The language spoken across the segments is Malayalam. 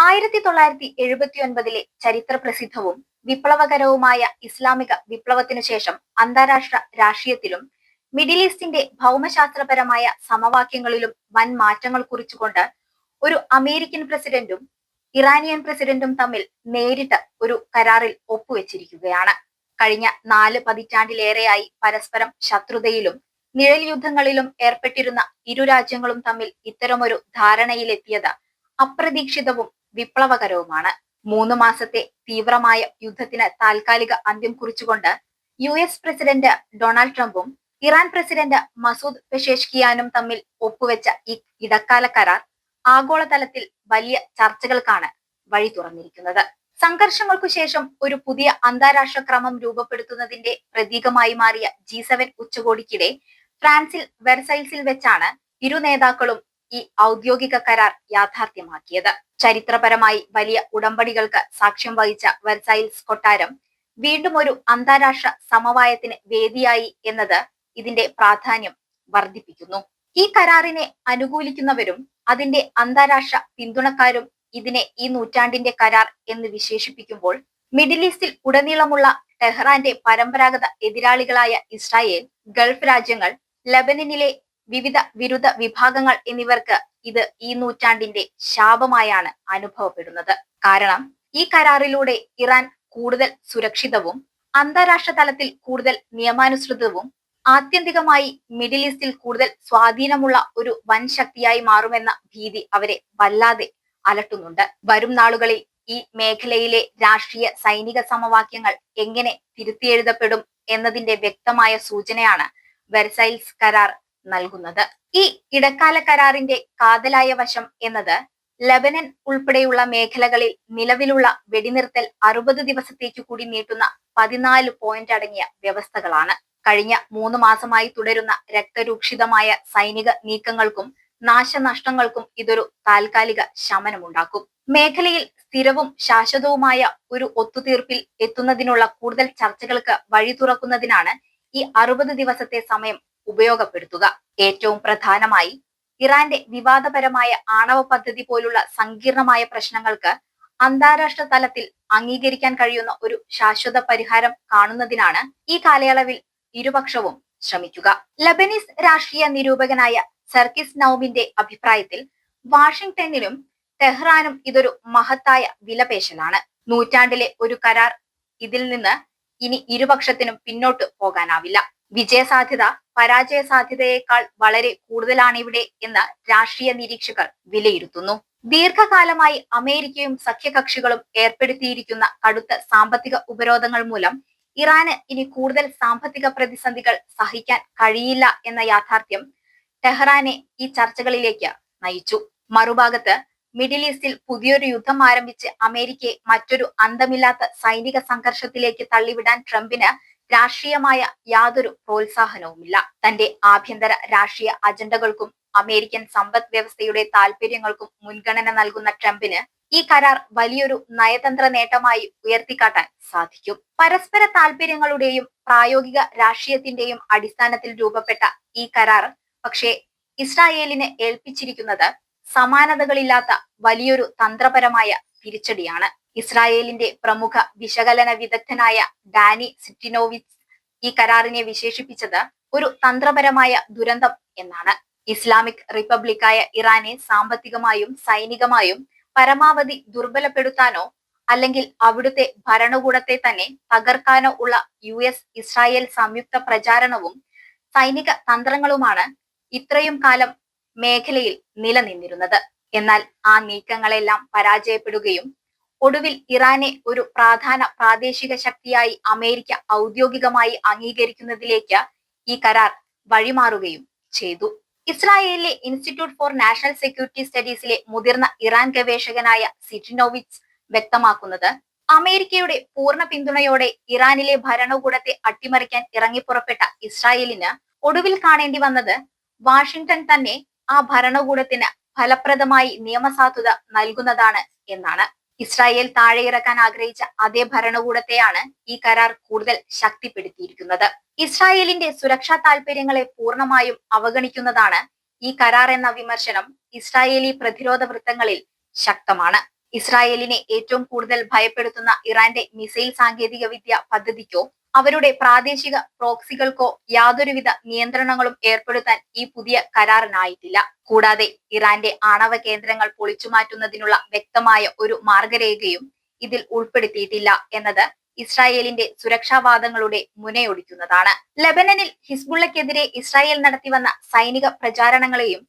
1979 ചരിത്ര പ്രസിദ്ധവും വിപ്ലവകരവുമായ ഇസ്ലാമിക വിപ്ലവത്തിനു ശേഷം അന്താരാഷ്ട്ര രാഷ്ട്രീയത്തിലും മിഡിൽ ഈസ്റ്റിന്റെ ഭൗമശാസ്ത്രപരമായ സമവാക്യങ്ങളിലും വൻ മാറ്റങ്ങൾ കുറിച്ചുകൊണ്ട് ഒരു അമേരിക്കൻ പ്രസിഡന്റും ഇറാനിയൻ പ്രസിഡന്റും തമ്മിൽ നേരിട്ട് ഒരു കരാറിൽ ഒപ്പുവെച്ചിരിക്കുകയാണ്. കഴിഞ്ഞ 4 പതിറ്റാണ്ടിലേറെയായി പരസ്പരം ശത്രുതയിലും നിഴൽ യുദ്ധങ്ങളിലും ഏർപ്പെട്ടിരുന്ന ഇരു രാജ്യങ്ങളും തമ്മിൽ ഇത്തരമൊരു ധാരണയിലെത്തിയത് അപ്രതീക്ഷിതവും വിപ്ലവകരവുമാണ്. 3 മാസത്തെ തീവ്രമായ യുദ്ധത്തിന് താൽക്കാലിക അന്ത്യം കുറിച്ചുകൊണ്ട് US പ്രസിഡന്റ് ഡൊണാൾഡ് ട്രംപും ഇറാൻ പ്രസിഡന്റ് മസൂദ് പെഷേഷ്കിയാനും തമ്മിൽ ഒപ്പുവെച്ച ഈ ഇടക്കാല കരാർ ആഗോളതലത്തിൽ വലിയ ചർച്ചകൾക്കാണ് വഴി തുറന്നിരിക്കുന്നത്. സംഘർഷങ്ങൾക്കു ശേഷം ഒരു പുതിയ അന്താരാഷ്ട്ര ക്രമം രൂപപ്പെടുത്തുന്നതിന്റെ പ്രതീകമായി മാറിയ G7 ഉച്ചകോടിക്കിടെ ഫ്രാൻസിൽ വെർസൈൽസിൽ വെച്ചാണ് ഇരു നേതാക്കളും ഈ ഔദ്യോഗിക കരാർ യാഥാർത്ഥ്യമാക്കിയത്. ചരിത്രപരമായി വലിയ ഉടമ്പടികൾക്ക് സാക്ഷ്യം വഹിച്ച വെർസൈൽസ് കൊട്ടാരം വീണ്ടും ഒരു അന്താരാഷ്ട്ര സമവായത്തിന് വേദിയായി എന്നത് ഇതിന്റെ പ്രാധാന്യം വർദ്ധിപ്പിക്കുന്നു. ഈ കരാറിനെ അനുകൂലിക്കുന്നവരും അതിന്റെ അന്താരാഷ്ട്ര പിന്തുണക്കാരും ഇതിനെ ഈ നൂറ്റാണ്ടിന്റെ കരാർ എന്ന് വിശേഷിപ്പിക്കുമ്പോൾ, മിഡിൽ ഈസ്റ്റിൽ ഉടനീളമുള്ള ടെഹ്റാന്റെ പരമ്പരാഗത എതിരാളികളായ ഇസ്രായേൽ, ഗൾഫ് രാജ്യങ്ങൾ, ലെബനനിലെ വിവിധ വിരുദ്ധ വിഭാഗങ്ങൾ എന്നിവർക്ക് ഇത് ഈ നൂറ്റാണ്ടിന്റെ ശാപമായാണ് അനുഭവപ്പെടുന്നത്. കാരണം ഈ കരാറിലൂടെ ഇറാൻ കൂടുതൽ സുരക്ഷിതവും അന്താരാഷ്ട്ര തലത്തിൽ കൂടുതൽ നിയമാനുസൃതവും ആത്യന്തികമായി മിഡിൽ ഈസ്റ്റിൽ കൂടുതൽ സ്വാധീനമുള്ള ഒരു വൻ ശക്തിയായി മാറുമെന്ന ഭീതി അവരെ വല്ലാതെ അലട്ടുന്നുണ്ട്. വരും നാളുകളിൽ ഈ മേഖലയിലെ രാഷ്ട്രീയ സൈനിക സമവാക്യങ്ങൾ എങ്ങനെ തിരുത്തിയെഴുതപ്പെടും എന്നതിന്റെ വ്യക്തമായ സൂചനയാണ് വെർസൈൽസ് കരാർ നൽകുന്നത്. ഈ ഇടക്കാല കരാറിന്റെ കാതലായ വശം എന്നത് ലെബനൻ ഉൾപ്പെടെയുള്ള മേഖലകളിൽ നിലവിലുള്ള വെടിനിർത്തൽ 60 ദിവസത്തേക്ക് കൂടി നീട്ടുന്ന 14 പോയിന്റ് അടങ്ങിയ വ്യവസ്ഥകളാണ്. കഴിഞ്ഞ 3 മാസമായി തുടരുന്ന രക്തരൂക്ഷിതമായ സൈനിക നീക്കങ്ങൾക്കും നാശനഷ്ടങ്ങൾക്കും ഇതൊരു താൽക്കാലിക ശമനമുണ്ടാക്കും. മേഖലയിൽ സ്ഥിരവും ശാശ്വതവുമായ ഒരു ഒത്തുതീർപ്പിൽ എത്തുന്നതിനുള്ള കൂടുതൽ ചർച്ചകൾക്ക് വഴി തുറക്കുന്നതിനാണ് ഈ 60 ദിവസത്തെ സമയം ഉപയോഗപ്പെടുത്തുക. ഏറ്റവും പ്രധാനമായി ഇറാന്റെ വിവാദപരമായ ആണവ പദ്ധതി പോലുള്ള സങ്കീർണമായ പ്രശ്നങ്ങൾക്ക് അന്താരാഷ്ട്ര തലത്തിൽ അംഗീകരിക്കാൻ കഴിയുന്ന ഒരു ശാശ്വത പരിഹാരം കാണുന്നതിനാണ് ഈ കാലയളവിൽ ഇരുപക്ഷവും ശ്രമിക്കുക. ലബനീസ് രാഷ്ട്രീയ നിരൂപകനായ സർക്കിസ് നൌമിന്റെ അഭിപ്രായത്തിൽ വാഷിംഗ്ടണിനും ടെഹ്റാനും ഇതൊരു മഹത്തായ വിലപേശലാണ്. നൂറ്റാണ്ടിലെ ഒരു കരാർ. ഇതിൽ നിന്ന് ഇനി ഇരുപക്ഷത്തിനും പിന്നോട്ട് പോകാനാവില്ല. വിജയസാധ്യത പരാജയ സാധ്യതയേക്കാൾ വളരെ കൂടുതലാണിവിടെ എന്ന് രാഷ്ട്രീയ നിരീക്ഷകർ വിലയിരുത്തുന്നു. ദീർഘകാലമായി അമേരിക്കയും സഖ്യകക്ഷികളും ഏർപ്പെടുത്തിയിരിക്കുന്ന കടുത്ത സാമ്പത്തിക ഉപരോധങ്ങൾ മൂലം ഇറാന് ഇനി കൂടുതൽ സാമ്പത്തിക പ്രതിസന്ധികൾ സഹിക്കാൻ കഴിയില്ല എന്ന യാഥാർത്ഥ്യം ടെഹ്റാനെ ഈ ചർച്ചകളിലേക്ക് നയിച്ചു. മറുഭാഗത്ത് മിഡിൽ ഈസ്റ്റിൽ പുതിയൊരു യുദ്ധം ആരംഭിച്ച് അമേരിക്കയെ മറ്റൊരു അന്തമില്ലാത്ത സൈനിക സംഘർഷത്തിലേക്ക് തള്ളിവിടാൻ ട്രംപിന് രാഷ്ട്രീയമായ യാതൊരു പ്രോത്സാഹനവുമില്ല. തന്റെ ആഭ്യന്തര രാഷ്ട്രീയ അജണ്ടകൾക്കും അമേരിക്കൻ സമ്പദ് വ്യവസ്ഥയുടെ താൽപര്യങ്ങൾക്കും മുൻഗണന നൽകുന്ന ട്രംപിന് ഈ കരാർ വലിയൊരു നയതന്ത്ര നേട്ടമായി ഉയർത്തിക്കാട്ടാൻ സാധിക്കും. പരസ്പര താൽപര്യങ്ങളുടെയും പ്രായോഗിക രാഷ്ട്രീയത്തിന്റെയും അടിസ്ഥാനത്തിൽ രൂപപ്പെട്ട ഈ കരാർ പക്ഷേ ഇസ്രായേലിന് ഏൽപ്പിച്ചിരിക്കുന്നത് സമാനതകളില്ലാത്ത വലിയൊരു തന്ത്രപരമായ തിരിച്ചടിയാണ്. ഇസ്രായേലിന്റെ പ്രമുഖ വിശകലന വിദഗ്ധനായ ഡാനി സിറ്റിനോവിച്ച് ഈ കരാറിനെ വിശേഷിപ്പിച്ചത് ഒരു തന്ത്രപരമായ ദുരന്തം എന്നാണ്. ഇസ്ലാമിക് റിപ്പബ്ലിക്കായ ഇറാനെ സാമ്പത്തികമായും സൈനികമായും പരമാവധി ദുർബലപ്പെടുത്താനോ അല്ലെങ്കിൽ അവിടുത്തെ ഭരണകൂടത്തെ തന്നെ തകർക്കാനോ ഉള്ള US ഇസ്രായേൽ സംയുക്ത പ്രചാരണവും സൈനിക തന്ത്രങ്ങളുമാണ് ഇത്രയും കാലം മേഖലയിൽ നിലനിന്നിരുന്നത്. എന്നാൽ ആ നീക്കങ്ങളെല്ലാം പരാജയപ്പെടുകയും ഒടുവിൽ ഇറാനെ ഒരു പ്രധാന പ്രാദേശിക ശക്തിയായി അമേരിക്ക ഔദ്യോഗികമായി അംഗീകരിക്കുന്നതിലേക്ക് ഈ കരാർ വഴിമാറുകയും ചെയ്തു. ഇസ്രായേലിലെ ഇൻസ്റ്റിറ്റ്യൂട്ട് ഫോർ നാഷണൽ സെക്യൂരിറ്റി സ്റ്റഡീസിലെ മുതിർന്ന ഇറാൻ ഗവേഷകനായ സിറ്റിനോവിച്ച് വ്യക്തമാക്കുന്നത്, അമേരിക്കയുടെ പൂർണ്ണ പിന്തുണയോടെ ഇറാനിലെ ഭരണകൂടത്തെ അട്ടിമറിക്കാൻ ഇറങ്ങിപ്പുറപ്പെട്ട ഇസ്രായേലിന് ഒടുവിൽ കാണേണ്ടി വന്നത് വാഷിംഗ്ടൺ തന്നെ ആ ഭരണകൂടത്തിന് ഫലപ്രദമായി നിയമസാധുത നൽകുന്നതാണ് എന്നാണ്. ഇസ്രായേൽ താഴെയിറക്കാൻ ആഗ്രഹിച്ച അതേ ഭരണകൂടത്തെയാണ് ഈ കരാർ കൂടുതൽ ശക്തിപ്പെടുത്തിയിരിക്കുന്നത്. ഇസ്രായേലിന്റെ സുരക്ഷാ താൽപര്യങ്ങളെ പൂർണ്ണമായും അവഗണിക്കുന്നതാണ് ഈ കരാർ എന്ന വിമർശനം ഇസ്രായേലി പ്രതിരോധ വൃത്തങ്ങളിൽ ശക്തമാണ്. ഇസ്രായേലിനെ ഏറ്റവും കൂടുതൽ ഭയപ്പെടുത്തുന്ന ഇറാന്റെ മിസൈൽ സാങ്കേതിക വിദ്യ പദ്ധതിക്കോ അവരുടെ പ്രാദേശിക പ്രോക്സികൾക്കോ യാതൊരുവിധ നിയന്ത്രണങ്ങളും ഏർപ്പെടുത്താൻ ഈ പുതിയ കരാറിനായിട്ടില്ല. കൂടാതെ ഇറാന്റെ ആണവ കേന്ദ്രങ്ങൾ പൊളിച്ചുമാറ്റുന്നതിനുള്ള വ്യക്തമായ ഒരു മാർഗരേഖയും ഇതിൽ ഉൾപ്പെടുത്തിയിട്ടില്ല എന്നത് ഇസ്രായേലിന്റെ സുരക്ഷാവാദങ്ങളുടെ മുനയൊടിക്കുന്നതാണ്. ലെബനനിൽ ഹിസ്ബുള്ളക്കെതിരെ ഇസ്രായേൽ നടത്തിവന്ന സൈനിക പ്രചാരണങ്ങളെയും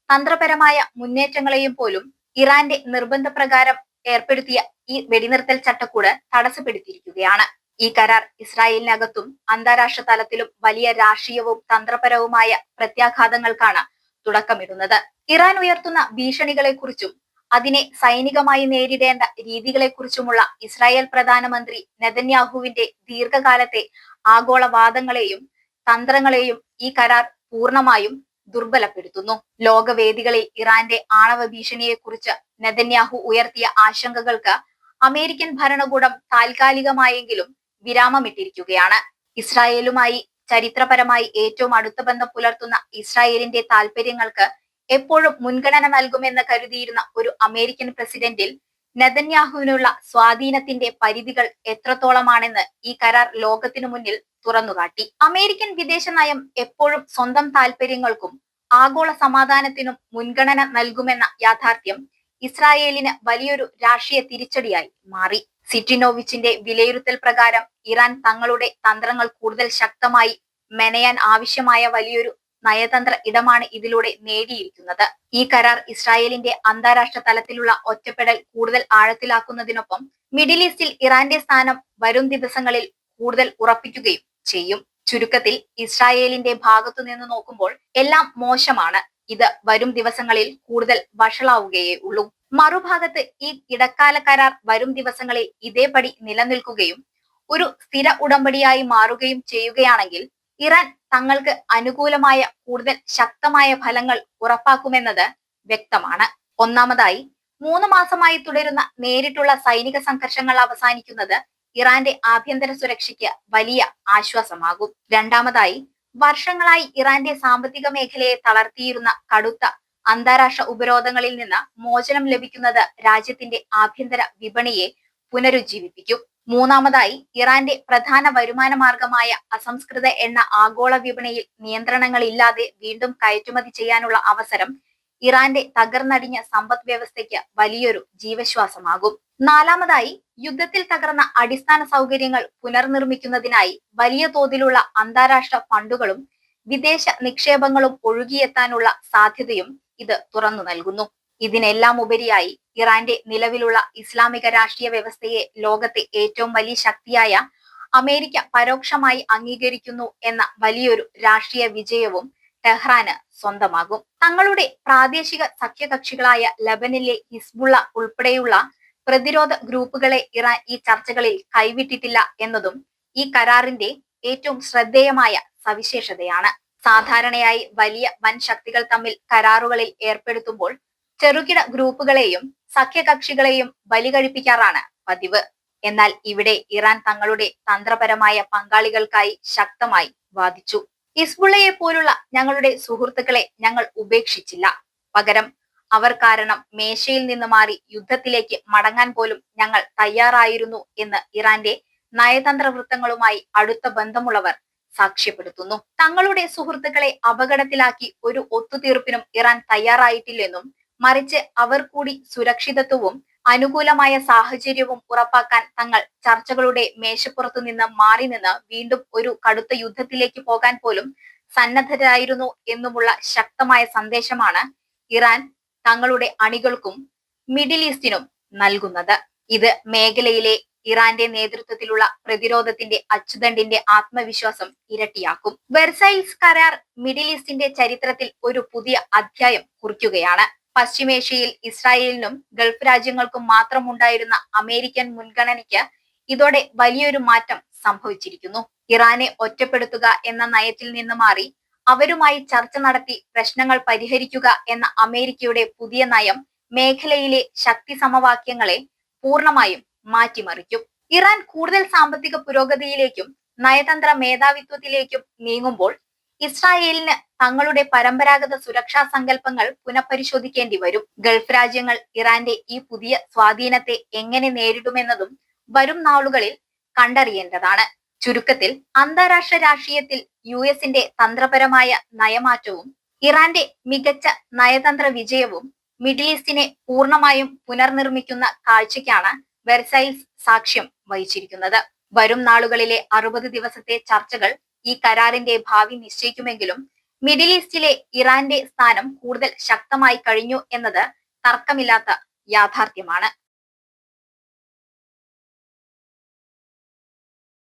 തന്ത്രപരമായ മുന്നേറ്റങ്ങളെയും പോലും ഇറാന്റെ നിർബന്ധപ്രകാരം ഏർപ്പെടുത്തിയ ഈ വെടിനിർത്തൽ ചട്ടക്കൂട് തടസ്സപ്പെടുത്തിയിരിക്കുകയാണ്. ഈ കരാർ ഇസ്രായേലിനകത്തും അന്താരാഷ്ട്ര തലത്തിലും വലിയ രാഷ്ട്രീയവും തന്ത്രപരവുമായ പ്രത്യാഘാതങ്ങൾക്കാണ് തുടക്കമിടുന്നത്. ഇറാൻ ഉയർത്തുന്ന ഭീഷണികളെക്കുറിച്ചും അതിനെ സൈനികമായി നേരിടേണ്ട രീതികളെക്കുറിച്ചുമുള്ള ഇസ്രായേൽ പ്രധാനമന്ത്രി നെതന്യാഹുവിന്റെ ദീർഘകാലത്തെ ആഗോളവാദങ്ങളെയും തന്ത്രങ്ങളെയും ഈ കരാർ പൂർണ്ണമായും ദുർബലപ്പെടുത്തുന്നു. ലോകവേദികളിൽ ഇറാന്റെ ആണവ ഭീഷണിയെക്കുറിച്ച് നെതന്യാഹു ഉയർത്തിയ ആശങ്കകൾക്ക് അമേരിക്കൻ ഭരണകൂടം താൽക്കാലികമായെങ്കിലും വിരാമമിട്ടിരിക്കുകയാണ്. ഇസ്രായേലുമായി ചരിത്രപരമായി ഏറ്റവും അടുത്ത ബന്ധം പുലർത്തുന്ന ഇസ്രായേലിന്റെ താൽപര്യങ്ങൾക്ക് എപ്പോഴും മുൻഗണന നൽകുമെന്ന് കരുതിയിരുന്ന ഒരു അമേരിക്കൻ പ്രസിഡന്റിൽ നെതന്യാഹുവിനുള്ള സ്വാധീനത്തിന്റെ പരിധികൾ എത്രത്തോളമാണെന്ന് ഈ കരാർ ലോകത്തിനു മുന്നിൽ തുറന്നുകാട്ടി. അമേരിക്കൻ വിദേശ നയം എപ്പോഴും സ്വന്തം താൽപര്യങ്ങൾക്കും ആഗോള സമാധാനത്തിനും മുൻഗണന നൽകുമെന്ന യാഥാർത്ഥ്യം ഇസ്രായേലിന് വലിയൊരു രാഷ്ട്രീയ തിരിച്ചടിയായി മാറി. സിറ്റിനോവിച്ചിന്റെ വിലയിരുത്തൽ പ്രകാരം ഇറാൻ തങ്ങളുടെ തന്ത്രങ്ങൾ കൂടുതൽ ശക്തമായി മെനയാൻ ആവശ്യമായ വലിയൊരു നയതന്ത്ര ഇടമാണ് ഇതിലൂടെ നേടിയിരിക്കുന്നത്. ഈ കരാർ ഇസ്രായേലിന്റെ അന്താരാഷ്ട്ര തലത്തിലുള്ള ഒറ്റപ്പെടൽ കൂടുതൽ ആഴത്തിലാക്കുന്നതിനൊപ്പം മിഡിൽ ഈസ്റ്റിൽ ഇറാന്റെ സ്ഥാനം വരും ദിവസങ്ങളിൽ കൂടുതൽ ഉറപ്പിക്കുകയും ചെയ്യും. ചുരുക്കത്തിൽ ഇസ്രായേലിന്റെ ഭാഗത്തു നിന്ന് നോക്കുമ്പോൾ എല്ലാം മോശമാണ്. ഇത് വരും ദിവസങ്ങളിൽ കൂടുതൽ വഷളാവുകയേ ഉള്ളൂ. മറുഭാഗത്ത് ഈ ഇടക്കാല കരാർ വരും ദിവസങ്ങളിൽ ഇതേപടി നിലനിൽക്കുകയും ഒരു സ്ഥിര ഉടമ്പടിയായി മാറുകയും ചെയ്യുകയാണെങ്കിൽ ഇറാൻ തങ്ങൾക്ക് അനുകൂലമായ കൂടുതൽ ശക്തമായ ഫലങ്ങൾ ഉറപ്പാക്കുമെന്നത് വ്യക്തമാണ്. ഒന്നാമതായി 3 മാസമായി തുടരുന്ന നേരിട്ടുള്ള സൈനിക സംഘർഷങ്ങൾ അവസാനിക്കുന്നത് ഇറാന്റെ ആഭ്യന്തര സുരക്ഷയ്ക്ക് വലിയ ആശ്വാസമാകും. രണ്ടാമതായി വർഷങ്ങളായി ഇറാന്റെ സാമ്പത്തിക മേഖലയെ തളർത്തിയിരുന്ന കടുത്ത അന്താരാഷ്ട്ര ഉപരോധങ്ങളിൽ നിന്ന് മോചനം ലഭിക്കുന്നത് രാജ്യത്തിന്റെ ആഭ്യന്തര വിപണിയെ പുനരുജ്ജീവിപ്പിക്കും. മൂന്നാമതായി ഇറാന്റെ പ്രധാന വരുമാന മാർഗമായ അസംസ്കൃത എണ്ണ ആഗോള വിപണിയിൽ നിയന്ത്രണങ്ങളില്ലാതെ വീണ്ടും കയറ്റുമതി ചെയ്യാനുള്ള അവസരം ഇറാന്റെ തകർന്നടിഞ്ഞ സമ്പദ് വ്യവസ്ഥയ്ക്ക് വലിയൊരു ജീവശ്വാസമാകും. നാലാമതായി യുദ്ധത്തിൽ തകർന്ന അടിസ്ഥാന സൗകര്യങ്ങൾ പുനർനിർമ്മിക്കുന്നതിനായി വലിയ തോതിലുള്ള അന്താരാഷ്ട്ര ഫണ്ടുകളും വിദേശ നിക്ഷേപങ്ങളും ഒഴുകിയെത്താനുള്ള സാധ്യതയും ഇത് തുറന്നു നൽകുന്നു. ഇതിനെല്ലാം ഉപരിയായി ഇറാന്റെ നിലവിലുള്ള ഇസ്ലാമിക രാഷ്ട്രീയ വ്യവസ്ഥയെ ലോകത്തെ ഏറ്റവും വലിയ ശക്തിയായ അമേരിക്ക പരോക്ഷമായി അംഗീകരിക്കുന്നു എന്ന വലിയൊരു രാഷ്ട്രീയ വിജയവും ടെഹ്റാന് സ്വന്തമാകും. തങ്ങളുടെ പ്രാദേശിക സഖ്യകക്ഷികളായ ലബനിലെ ഹിസ്ബുള്ള ഉൾപ്പെടെയുള്ള പ്രതിരോധ ഗ്രൂപ്പുകളെ ഇറാൻ ഈ ചർച്ചകളിൽ കൈവിട്ടിട്ടില്ല എന്നതും ഈ കരാറിന്റെ ഏറ്റവും ശ്രദ്ധേയമായ സവിശേഷതയാണ്. സാധാരണയായി വലിയ വൻ ശക്തികൾ തമ്മിൽ കരാറുകളിൽ ഏർപ്പെടുത്തുമ്പോൾ ചെറുകിട ഗ്രൂപ്പുകളെയും സഖ്യകക്ഷികളെയും ബലി കഴിപ്പിക്കാറാണ് പതിവ്. എന്നാൽ ഇവിടെ ഇറാൻ തങ്ങളുടെ തന്ത്രപരമായ പങ്കാളികൾക്കായി ശക്തമായി വാദിച്ചു. ഹിസ്ബുള്ളയെ പോലുള്ള ഞങ്ങളുടെ സുഹൃത്തുക്കളെ ഞങ്ങൾ ഉപേക്ഷിച്ചില്ല. പകരം അവർ കാരണം മേശയിൽ നിന്ന് മാറി യുദ്ധത്തിലേക്ക് മടങ്ങാൻ പോലും ഞങ്ങൾ തയ്യാറായിരുന്നു എന്ന് ഇറാന്റെ നയതന്ത്ര വൃത്തങ്ങളുമായി അടുത്ത ബന്ധമുള്ളവർ സാക്ഷ്യപ്പെടുത്തുന്നു. തങ്ങളുടെ സുഹൃത്തുക്കളെ അപകടത്തിലാക്കി ഒരു ഒത്തുതീർപ്പിനും ഇറാൻ തയ്യാറായിട്ടില്ലെന്നും മറിച്ച് അവർ കൂടി സുരക്ഷിതത്വവും അനുകൂലമായ സാഹചര്യവും ഉറപ്പാക്കാൻ തങ്ങൾ ചർച്ചകളുടെ മേശപ്പുറത്തു നിന്ന് മാറി നിന്ന് വീണ്ടും ഒരു കടുത്ത യുദ്ധത്തിലേക്ക് പോകാൻ പോലും സന്നദ്ധരായിരുന്നു എന്നുമുള്ള ശക്തമായ സന്ദേശമാണ് ഇറാൻ തങ്ങളുടെ അണികൾക്കും മിഡിൽ ഈസ്റ്റിനും നൽകുന്നത്. ഇത് മേഖലയിലെ ഇറാന്റെ നേതൃത്വത്തിലുള്ള പ്രതിരോധത്തിന്റെ അച്ചുതണ്ടിന്റെ ആത്മവിശ്വാസം ഇരട്ടിയാക്കും. വെർസൈൽസ് കരാർ മിഡിൽ ഈസ്റ്റിന്റെ ചരിത്രത്തിൽ ഒരു പുതിയ അധ്യായം കുറിക്കുകയാണ്. പശ്ചിമേഷ്യയിൽ ഇസ്രായേലിനും ഗൾഫ് രാജ്യങ്ങൾക്കും മാത്രം ഉണ്ടായിരുന്ന അമേരിക്കൻ മുൻഗണനയ്ക്ക് ഇതോടെ വലിയൊരു മാറ്റം സംഭവിച്ചിരിക്കുന്നു. ഇറാനെ ഒറ്റപ്പെടുത്തുക എന്ന നയത്തിൽ നിന്ന് മാറി അവരുമായി ചർച്ച നടത്തി പ്രശ്നങ്ങൾ പരിഹരിക്കുക എന്ന അമേരിക്കയുടെ പുതിയ നയം മേഖലയിലെ ശക്തി സമവാക്യങ്ങളെ പൂർണ്ണമായും മാറ്റിമറിക്കും. ഇറാൻ കൂടുതൽ സാമ്പത്തിക പുരോഗതിയിലേക്കും നയതന്ത്ര മേധാവിത്വത്തിലേക്കും നീങ്ങുമ്പോൾ ഇസ്രായേലിന് തങ്ങളുടെ പരമ്പരാഗത സുരക്ഷാ സങ്കല്പങ്ങൾ പുനഃപരിശോധിക്കേണ്ടി വരും. ഗൾഫ് രാജ്യങ്ങൾ ഇറാന്റെ ഈ പുതിയ സ്വാധീനത്തെ എങ്ങനെ നേരിടുമെന്നതും വരും നാളുകളിൽ കണ്ടറിയേണ്ടതാണ്. ചുരുക്കത്തിൽ അന്താരാഷ്ട്ര രാഷ്ട്രീയത്തിൽ യുഎസിന്റെ തന്ത്രപരമായ നയമാറ്റവും ഇറാന്റെ മികച്ച നയതന്ത്ര വിജയവും മിഡിൽ ഈസ്റ്റിനെ പൂർണ്ണമായും പുനർനിർമ്മിക്കുന്ന കാഴ്ചയ്ക്കാണ് വെർസൈൽസ് സാക്ഷ്യം വഹിച്ചിരിക്കുന്നത്. വരും നാളുകളിലെ 60 ദിവസത്തെ ചർച്ചകൾ ഈ കരാറിന്റെ ഭാവി നിശ്ചയിക്കുമെങ്കിലും മിഡിൽ ഈസ്റ്റിലെ ഇറാന്റെ സ്ഥാനം കൂടുതൽ ശക്തമായി കഴിഞ്ഞു എന്നത് തർക്കമില്ലാത്ത യാഥാർത്ഥ്യമാണ്.